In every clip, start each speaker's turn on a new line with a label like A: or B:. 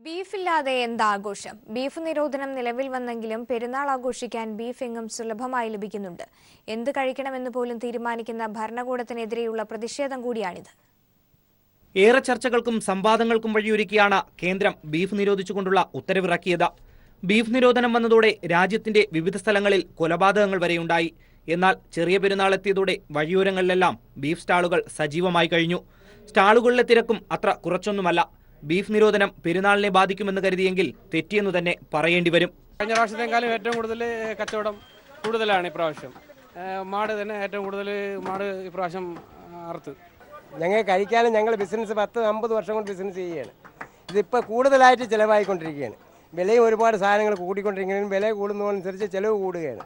A: ബീഫില്ലാതെ എന്താഘോഷം? Beef നിരോധനം നിലവിൽ വന്നെങ്കിലും പെരുന്നാൾ ആഘോഷിക്കാൻ ബീഫ് എങ്ങും സുലഭമായി ലഭിക്കുന്നുണ്ട്. എന്ത് കഴിക്കണമെന്ന് പോലും തീരുമാനിക്കുന്ന ഭരണകൂടത്തിനെതിരെയുള്ള പ്രതിഷേധം കൂടിയാണിത്.
B: ഏറെ ചർച്ചകൾക്കും സംവാദങ്ങൾക്കും വഴിയൊരുക്കിയാണ് കേന്ദ്രം ബീഫ് നിരോധിച്ചുകൊണ്ടുള്ള ഉത്തരവിറക്കിയത്. ബീഫ് നിരോധനം വന്നതോടെ രാജ്യത്തിന്റെ വിവിധ സ്ഥലങ്ങളിൽ കൊലപാതകങ്ങൾ വരെയുണ്ടായി. എന്നാൽ ചെറിയ പെരുന്നാൾ എത്തിയതോടെ വഴിയോരങ്ങളിലെല്ലാം ബീഫ് സ്റ്റാളുകൾ സജീവമായി കഴിഞ്ഞു. സ്റ്റാളുകളിലെ തിരക്കും അത്ര കുറച്ചൊന്നുമല്ല. ബീഫ് നിരോധനം പെരുന്നാളിനെ ബാധിക്കുമെന്ന് കരുതിയെങ്കിൽ തെറ്റിയെന്നു തന്നെ പറയേണ്ടി വരും.
C: കഴിഞ്ഞ പ്രാവശ്യത്തെക്കാളും ഏറ്റവും കൂടുതൽ കച്ചവടം കൂടുതലാണ് ഇപ്രാവശ്യം. മാട് തന്നെ ഏറ്റവും കൂടുതൽ മാട് ഇപ്രാവശ്യം അറുത്ത്
D: ഞങ്ങൾ കഴിക്കാനും ഞങ്ങൾ ബിസിനസ് 10-50 വർഷം കൊണ്ട് ബിസിനസ് ചെയ്യുകയാണ്. ഇതിപ്പോൾ കൂടുതലായിട്ട് ചിലവായിക്കൊണ്ടിരിക്കുകയാണ്. വിലയും ഒരുപാട് സാധനങ്ങൾ കൂടിക്കൊണ്ടിരിക്കുകയും വില കൂടുന്നതനുസരിച്ച് ചിലവ് കൂടുകയാണ്.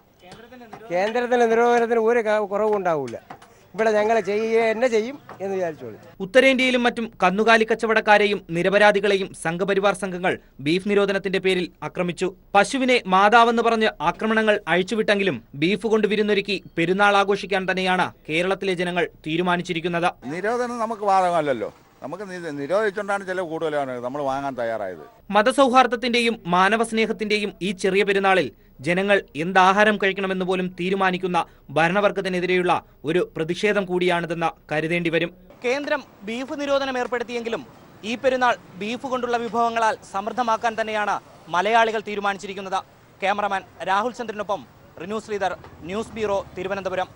D: കേന്ദ്രത്തിൻ്റെ നിരോധനത്തിന് ഒരു കുറവും ഉണ്ടാവില്ല. ഇവിടെ ഞങ്ങൾ എന്നെ ചെയ്യും എന്ന് വിചാരിച്ചോളൂ.
B: ഉത്തരേന്ത്യയിലും മറ്റും കന്നുകാലി കച്ചവടക്കാരെയും നിരപരാധികളെയും സംഘപരിവാർ സംഘങ്ങൾ ബീഫ് നിരോധനത്തിന്റെ പേരിൽ ആക്രമിച്ചു. പശുവിനെ മാതാവെന്ന് പറഞ്ഞ് ആക്രമണങ്ങൾ അഴിച്ചുവിട്ടെങ്കിലും ബീഫ് കൊണ്ട് വിരുന്നൊരുക്കി പെരുന്നാൾ ആഘോഷിക്കാൻ തന്നെയാണ് കേരളത്തിലെ ജനങ്ങൾ തീരുമാനിച്ചിരിക്കുന്നത്.
E: നിരോധനം നമുക്ക് ബാധകമല്ലല്ലോ. നമുക്ക് നിരോധിച്ചുകൊണ്ടാണ് ചില കൂടുതലാണ് നമ്മൾ വാങ്ങാൻ തയ്യാറായത്.
B: മതസൗഹാർദ്ദത്തിന്റെയും മാനവ സ്നേഹത്തിന്റെയും ഈ ചെറിയ പെരുന്നാളിൽ ജനങ്ങൾ എന്താഹാരം കഴിക്കണമെന്ന് പോലും തീരുമാനിക്കുന്ന ഭരണവർഗത്തിനെതിരെയുള്ള ഒരു പ്രതിഷേധം കൂടിയാണിതെന്ന് കരുതേണ്ടി വരും. കേന്ദ്രം ബീഫ് നിരോധനം ഏർപ്പെടുത്തിയെങ്കിലും ഈ പെരുന്നാൾ ബീഫ് കൊണ്ടുള്ള വിഭവങ്ങളാൽ സമൃദ്ധമാക്കാൻ തന്നെയാണ് മലയാളികൾ തീരുമാനിച്ചിരിക്കുന്നത്. ക്യാമറമാൻ രാഹുൽ ചന്ദ്രനൊപ്പം റിനു ശ്രീധർ, ന്യൂസ് ബ്യൂറോ, തിരുവനന്തപുരം.